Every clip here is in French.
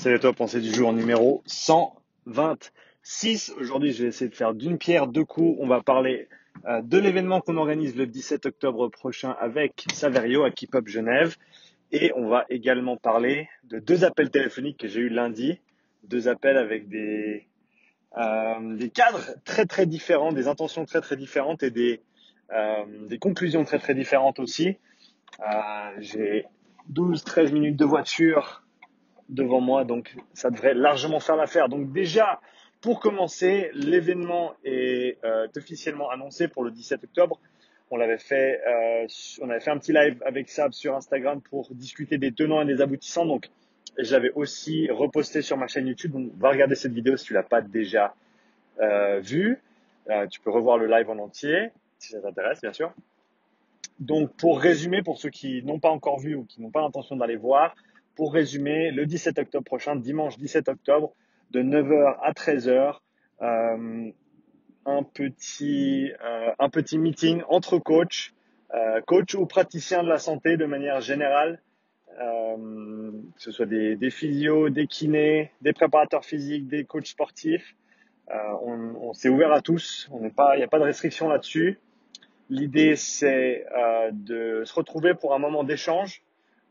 Salut à toi, pensée du jour numéro 126. Aujourd'hui, je vais essayer de faire d'une pierre deux coups. On va parler de l'événement qu'on organise le 17 octobre prochain avec Saverio à Keep Up Genève. Et on va également parler de deux appels téléphoniques que j'ai eu lundi. Deux appels avec des cadres très très différents, des intentions très très différentes et des conclusions très très différentes aussi. J'ai 12-13 minutes de voiture devant moi, donc ça devrait largement faire l'affaire. Donc déjà, pour commencer, l'événement est officiellement annoncé pour le 17 octobre. On avait fait un petit live avec Sab sur Instagram pour discuter des tenants et des aboutissants. Donc, je l'avais aussi reposté sur ma chaîne YouTube. Donc, va regarder cette vidéo si tu l'as pas déjà vue. Tu peux revoir le live en entier si ça t'intéresse, bien sûr. Donc, pour résumer, pour ceux qui n'ont pas encore vu ou qui n'ont pas l'intention d'aller voir, pour résumer, le 17 octobre prochain, dimanche 17 octobre, de 9h à 13h, un petit meeting entre coachs ou praticiens de la santé de manière générale, que ce soit des physios, des kinés, des préparateurs physiques, des coachs sportifs. On s'est ouvert à tous, il n'y a pas de restriction là-dessus. L'idée, c'est de se retrouver pour un moment d'échange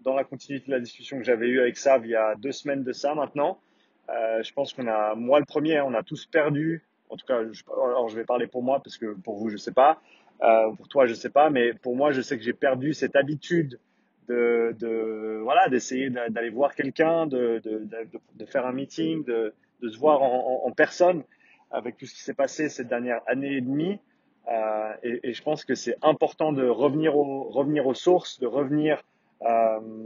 dans la continuité de la discussion que j'avais eue avec Sav il y a 2 semaines de ça maintenant. Je pense moi le premier, on a tous perdu. En tout cas, alors je vais parler pour moi parce que pour vous, je sais pas. Pour toi, je sais pas. Mais pour moi, je sais que j'ai perdu cette habitude d'essayer d'aller voir quelqu'un, de faire un meeting, de se voir en personne avec tout ce qui s'est passé cette dernière année et demie. Et je pense que c'est important de revenir aux sources, de revenir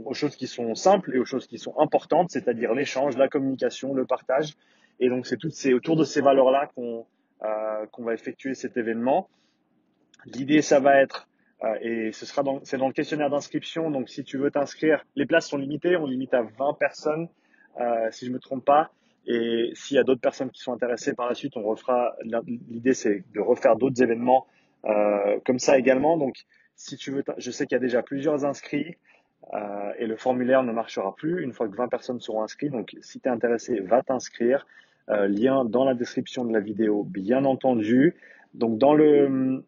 aux choses qui sont simples et aux choses qui sont importantes, c'est-à-dire l'échange, la communication, le partage. Et donc c'est autour de ces valeurs-là qu'on va effectuer cet événement. L'idée, ça va être et c'est dans le questionnaire d'inscription. Donc si tu veux t'inscrire, les places sont limitées, on limite à 20 personnes si je me trompe pas. Et s'il y a d'autres personnes qui sont intéressées par la suite, on refera. L'idée, c'est de refaire d'autres événements comme ça également. Donc, si tu veux, je sais qu'il y a déjà plusieurs inscrits et le formulaire ne marchera plus une fois que 20 personnes seront inscrites. Donc, si tu es intéressé, va t'inscrire. Lien dans la description de la vidéo, bien entendu. Donc, dans le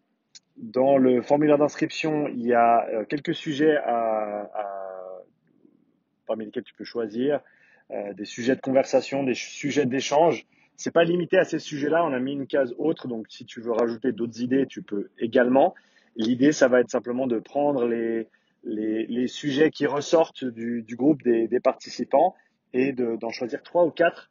formulaire d'inscription, il y a quelques sujets parmi lesquels tu peux choisir. Des sujets de conversation, des sujets d'échange. C'est pas limité à ces sujets-là. On a mis une case autre, donc si tu veux rajouter d'autres idées, tu peux également. L'idée, ça va être simplement de prendre les sujets qui ressortent du groupe des participants et d'en choisir 3 ou 4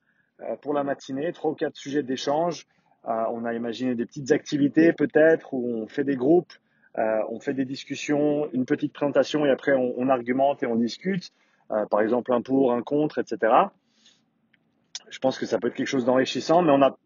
pour la matinée, 3 ou 4 sujets d'échange. On a imaginé des petites activités peut-être où on fait des groupes, on fait des discussions, une petite présentation et après on argumente et on discute. Par exemple, un pour, un contre, etc. Je pense que ça peut être quelque chose d'enrichissant, mais on n'a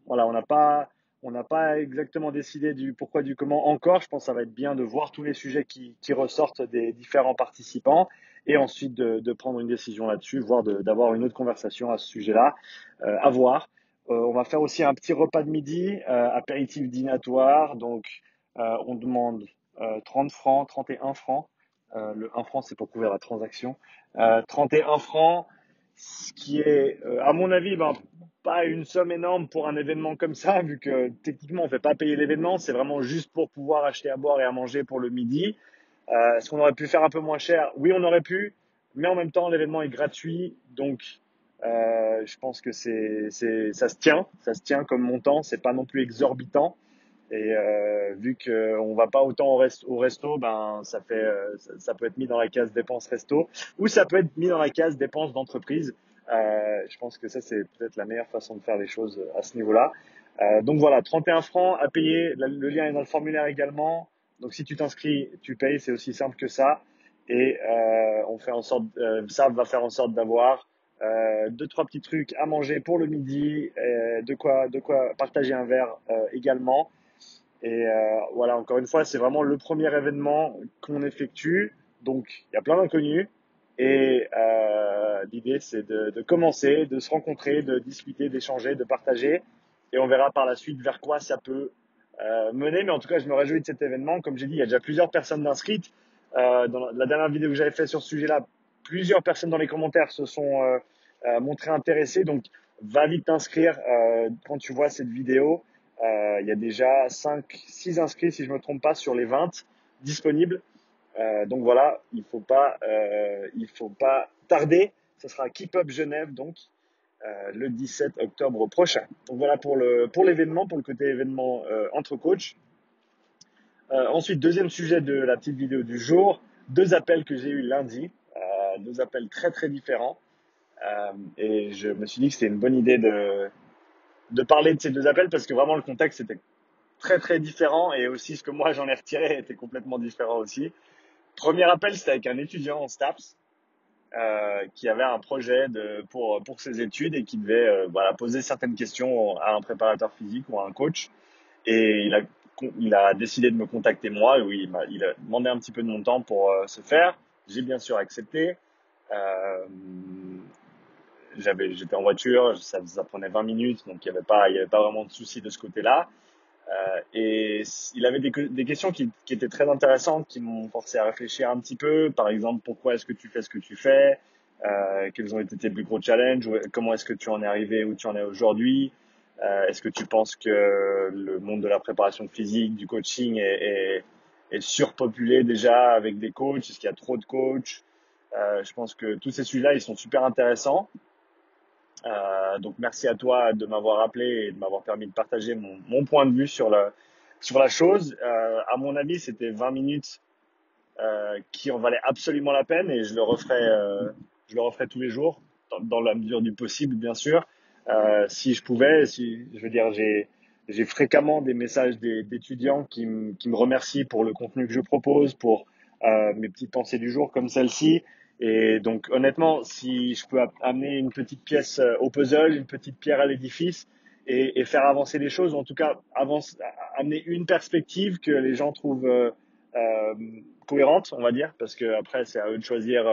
pas exactement décidé du pourquoi, du comment encore. Je pense que ça va être bien de voir tous les sujets qui ressortent des différents participants et ensuite de prendre une décision là-dessus, voire d'avoir une autre conversation à ce sujet-là. À voir. On va faire aussi un petit repas de midi, apéritif dînatoire. Donc, on demande 30 francs, 31 francs. Le 1 franc, c'est pour couvrir la transaction. 31 francs, ce qui est, à mon avis, pas une somme énorme pour un événement comme ça, vu que techniquement, on ne fait pas payer l'événement. C'est vraiment juste pour pouvoir acheter à boire et à manger pour le midi. Est-ce qu'on aurait pu faire un peu moins cher? Oui, on aurait pu, mais en même temps, l'événement est gratuit. Donc, je pense que ça se tient comme montant. C'est pas non plus exorbitant. Et vu qu'on va pas autant au resto, ça peut être mis dans la case dépenses resto ou ça peut être mis dans la case dépenses d'entreprise. Je pense que ça, c'est peut-être la meilleure façon de faire les choses à ce niveau-là. Donc voilà, 31 francs à payer. Le lien est dans le formulaire également. Donc si tu t'inscris, tu payes. C'est aussi simple que ça. Et on fait en sorte, ça va faire en sorte d'avoir 2-3 petits trucs à manger pour le midi, de quoi partager un verre également. Et voilà, encore une fois, c'est vraiment le premier événement qu'on effectue. Donc, il y a plein d'inconnus. Et l'idée, c'est de commencer, de se rencontrer, de discuter, d'échanger, de partager. Et on verra par la suite vers quoi ça peut mener. Mais en tout cas, je me réjouis de cet événement. Comme j'ai dit, il y a déjà plusieurs personnes inscrites. Dans la dernière vidéo que j'avais faite sur ce sujet-là, plusieurs personnes dans les commentaires se sont montrer intéressé. Donc, va vite t'inscrire quand tu vois cette vidéo. Il y a déjà 6 inscrits, si je me trompe pas, sur les 20 disponibles. Donc voilà, il faut pas tarder. Ce sera Keep Up Genève, donc le 17 octobre prochain. Donc voilà pour l'événement, pour le côté événement entre coachs. Ensuite, deuxième sujet de la petite vidéo du jour, 2 appels que j'ai eu lundi, 2 appels très très différents. Et je me suis dit que c'était une bonne idée de parler de ces 2 appels parce que vraiment le contexte était très très différent et aussi ce que moi j'en ai retiré était complètement différent aussi. Premier appel, c'était avec un étudiant en STAPS qui avait un projet pour ses études et qui devait voilà, poser certaines questions à un préparateur physique ou à un coach. Et il a décidé de me contacter moi. Oui, il a demandé un petit peu de mon temps pour se faire. J'ai bien sûr accepté. Euh, J'étais en voiture, ça prenait 20 minutes, donc il y avait pas vraiment de souci de ce côté-là. Et il avait des questions qui étaient très intéressantes, qui m'ont forcé à réfléchir un petit peu. Par exemple, pourquoi est-ce que tu fais ce que tu fais? Quels ont été tes plus gros challenges? Comment est-ce que tu en es arrivé où tu en es aujourd'hui? Est-ce que tu penses que le monde de la préparation physique, du coaching est surpopulé déjà avec des coachs? Est-ce qu'il y a trop de coachs? Je pense que tous ces sujets-là, ils sont super intéressants. Donc merci à toi de m'avoir appelé et de m'avoir permis de partager mon point de vue sur la chose. À mon avis, c'était 20 minutes qui en valaient absolument la peine et je le referai tous les jours dans la mesure du possible, bien sûr. Si je pouvais, si je veux dire, j'ai fréquemment des messages d'étudiants qui me remercient pour le contenu que je propose, pour mes petites pensées du jour comme celle-ci. Et donc honnêtement, si je peux amener une petite pièce au puzzle, une petite pierre à l'édifice et faire avancer les choses, ou en tout cas amener une perspective que les gens trouvent euh, cohérente, on va dire, parce que après c'est à eux de choisir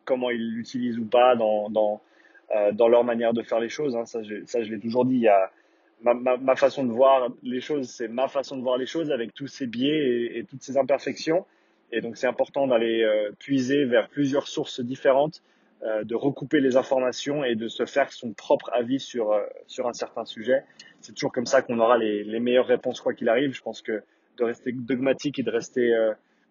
comment ils l'utilisent ou pas dans leur manière de faire les choses. Hein. Ça, je l'ai toujours dit. Il y a ma façon de voir les choses, c'est ma façon de voir les choses avec tous ces biais et toutes ces imperfections. Et donc c'est important d'aller puiser vers plusieurs sources différentes, de recouper les informations et de se faire son propre avis sur un certain sujet. C'est toujours comme ça qu'on aura les meilleures réponses quoi qu'il arrive. Je pense que de rester dogmatique et de rester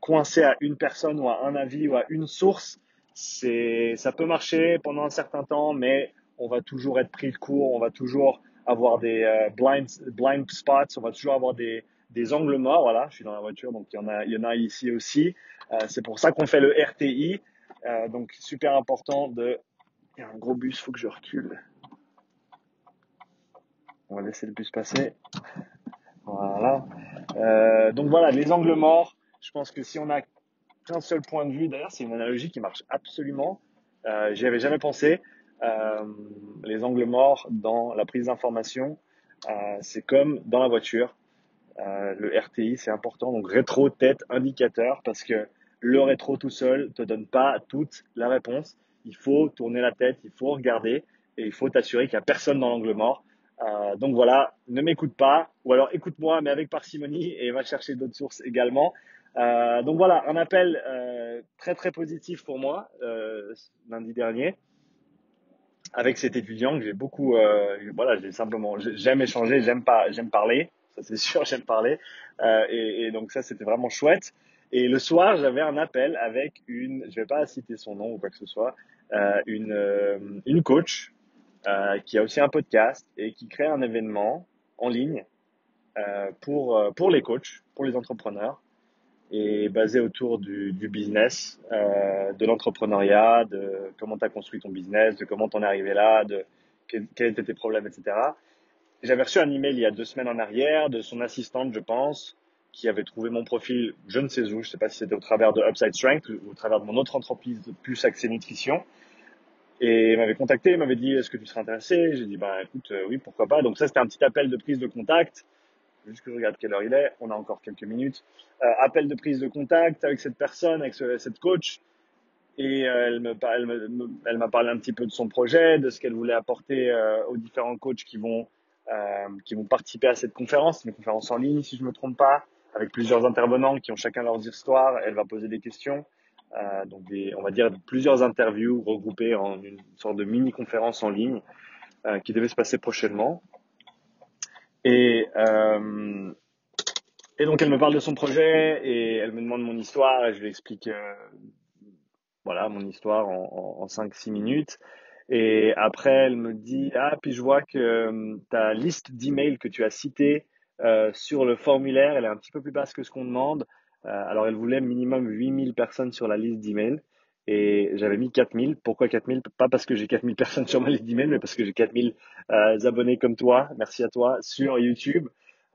coincé à une personne ou à un avis ou à une source, ça peut marcher pendant un certain temps, mais on va toujours être pris de court, on va toujours avoir des blind spots, on va toujours avoir des angles morts. Voilà, je suis dans la voiture, donc il y en a ici aussi. C'est pour ça qu'on fait le RTI. Donc super important de. Il y a un gros bus, faut que je recule. On va laisser le bus passer. Voilà. Donc voilà, les angles morts. Je pense que si on a qu'un seul point de vue, d'ailleurs, c'est une analogie qui marche absolument. J'y avais jamais pensé. Euh, les angles morts dans la prise d'information, c'est comme dans la voiture. Le RTI, c'est important. Donc rétro, tête, indicateur, parce que le rétro tout seul te donne pas toute la réponse. Il faut tourner la tête, il faut regarder et il faut t'assurer qu'il n'y a personne dans l'angle mort. Donc voilà, ne m'écoute pas, ou alors écoute-moi, mais avec parcimonie et va chercher d'autres sources également. Donc voilà, un appel très très positif pour moi lundi dernier avec cet étudiant que j'ai beaucoup, voilà, j'aime échanger, j'aime parler, ça c'est sûr, j'aime parler, et donc ça c'était vraiment chouette. Et le soir, j'avais un appel avec je vais pas citer son nom ou quoi que ce soit, une coach qui a aussi un podcast et qui crée un événement en ligne pour les coachs, pour les entrepreneurs et basé autour du business, de l'entrepreneuriat, de comment tu as construit ton business, de comment tu en es arrivé là, de quels étaient tes problèmes, etc. J'avais reçu un email il y a 2 semaines en arrière de son assistante, je pense, qui avait trouvé mon profil, je ne sais où, je ne sais pas si c'était au travers de Upside Strength ou au travers de mon autre entreprise de plus axée nutrition. Et il m'avait contacté, il m'avait dit, est-ce que tu serais intéressé? J'ai dit, bah écoute, oui, pourquoi pas. Donc ça, c'était un petit appel de prise de contact. Juste que je regarde quelle heure il est, on a encore quelques minutes. Appel de prise de contact avec cette personne, avec cette coach, et elle m'a parlé un petit peu de son projet, de ce qu'elle voulait apporter aux différents coachs qui vont participer à cette conférence. C'est une conférence en ligne, si je me trompe pas, avec plusieurs intervenants qui ont chacun leurs histoires. Elle va poser des questions. donc on va dire plusieurs interviews regroupées en une sorte de mini-conférence en ligne qui devait se passer prochainement. Et, euh, et donc elle me parle de son projet et elle me demande mon histoire et je lui explique voilà mon histoire en 5-6 minutes. Et après elle me dit ah puis je vois que ta liste d'emails que tu as citée sur le formulaire elle est un petit peu plus basse que ce qu'on demande. Alors elle voulait minimum 8000 personnes sur la liste d'emails et j'avais mis 4000. Pourquoi 4000? Pas parce que j'ai 4000 personnes sur ma liste d'emails mais parce que j'ai 4000 abonnés comme toi, merci à toi, sur YouTube.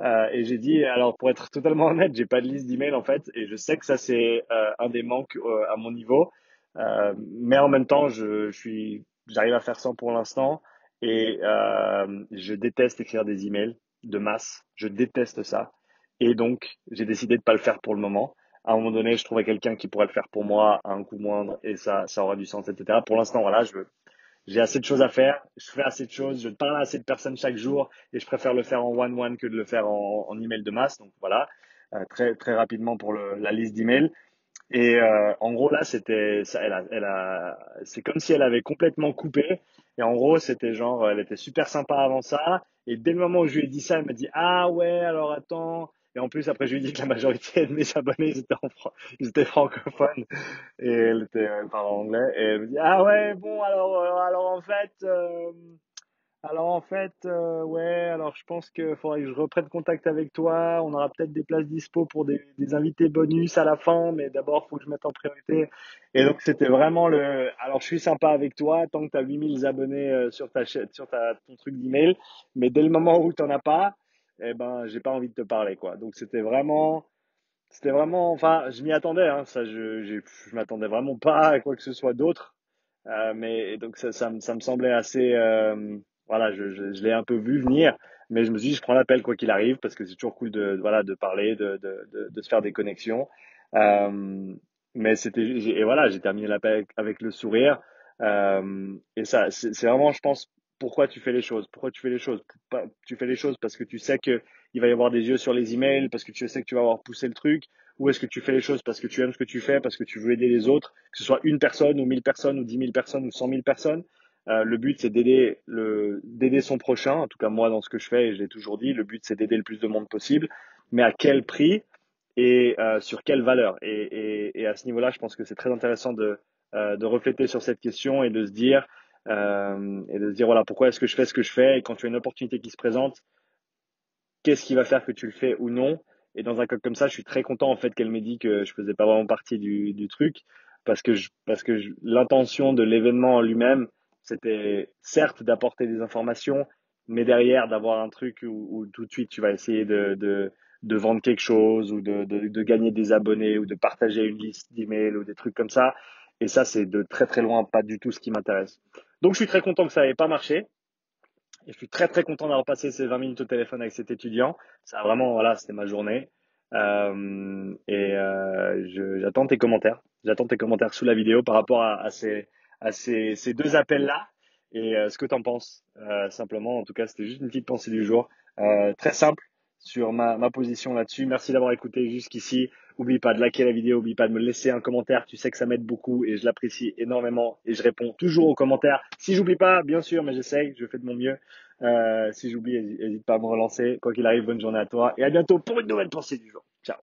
Et j'ai dit, alors pour être totalement honnête, j'ai pas de liste d'emails en fait, et je sais que ça c'est un des manques à mon niveau, mais en même temps, j'arrive à faire ça pour l'instant, et je déteste écrire des emails de masse, je déteste ça, et donc j'ai décidé de pas le faire pour le moment. À un moment donné, je trouvais quelqu'un qui pourrait le faire pour moi à un coût moindre, et ça aura du sens, etc. Pour l'instant, voilà, j'ai assez de choses à faire, je fais assez de choses, je parle à assez de personnes chaque jour et je préfère le faire en one-one que de le faire en email de masse. Donc voilà, très, très rapidement pour la liste d'emails. Et en gros, là, c'est comme si elle avait complètement coupé. Et en gros, c'était genre, elle était super sympa avant ça. Et dès le moment où je lui ai dit ça, elle m'a dit, ah ouais, alors attends. Et en plus, après, je lui ai dit que la majorité de mes abonnés, ils étaient francophones. Et elle parle anglais. Et elle me dit, ah ouais, bon, alors en fait, ouais, alors je pense qu'il faudrait que je reprenne contact avec toi. On aura peut-être des places dispo pour des invités bonus à la fin, mais d'abord, il faut que je mette en priorité. Et donc, c'était vraiment alors, je suis sympa avec toi tant que tu as 8000 abonnés sur ta chaîne, ton truc d'email, mais dès le moment où tu n'en as pas, eh ben, j'ai pas envie de te parler, quoi. Donc, c'était vraiment, enfin, je m'y attendais, hein, ça, je m'attendais vraiment pas à quoi que ce soit d'autre. Mais donc ça me semblait assez, voilà, je l'ai un peu vu venir, mais je me suis dit, je prends l'appel quoi qu'il arrive parce que c'est toujours cool voilà, de parler, de se faire des connexions. Mais et voilà, j'ai terminé l'appel avec le sourire. Et ça, c'est vraiment, je pense, pourquoi tu fais les choses. Pourquoi tu fais les choses? Tu fais les choses parce que tu sais que il va y avoir des yeux sur les emails, parce que tu sais que tu vas avoir poussé le truc, ou est-ce que tu fais les choses parce que tu aimes ce que tu fais, parce que tu veux aider les autres, que ce soit une personne ou 1000 personnes ou 10 000 personnes ou 100 000 personnes. Le but, c'est d'aider son prochain. En tout cas, moi, dans ce que je fais, et je l'ai toujours dit, le but, c'est d'aider le plus de monde possible. Mais à quel prix et sur quelle valeur? Et à ce niveau-là, je pense que c'est très intéressant de refléter sur cette question et de se dire, voilà, pourquoi est-ce que je fais ce que je fais? Et quand tu as une opportunité qui se présente, qu'est-ce qui va faire que tu le fais ou non. Et dans un cas comme ça, je suis très content en fait qu'elle m'ait dit que je faisais pas vraiment partie du truc parce que l'intention de l'événement en lui-même, c'était certes d'apporter des informations, mais derrière d'avoir un truc où tout de suite tu vas essayer de vendre quelque chose ou de gagner des abonnés ou de partager une liste d'emails ou des trucs comme ça. Et ça, c'est de très très loin pas du tout ce qui m'intéresse. Donc je suis très content que ça n'ait pas marché. Et je suis très très content d'avoir passé ces 20 minutes au téléphone avec cet étudiant. Ça a vraiment, voilà, c'était ma journée. J'attends tes commentaires. J'attends tes commentaires sous la vidéo par rapport à ces deux appels-là et ce que tu en penses. Simplement, en tout cas, c'était juste une petite pensée du jour. Très simple sur ma position là-dessus. Merci d'avoir écouté jusqu'ici. Oublie pas de liker la vidéo, oublie pas de me laisser un commentaire. Tu sais que ça m'aide beaucoup et je l'apprécie énormément et je réponds toujours aux commentaires. Si j'oublie pas, bien sûr, mais j'essaye, je fais de mon mieux. Si j'oublie, n'hésite pas à me relancer. Quoi qu'il arrive, bonne journée à toi et à bientôt pour une nouvelle pensée du jour.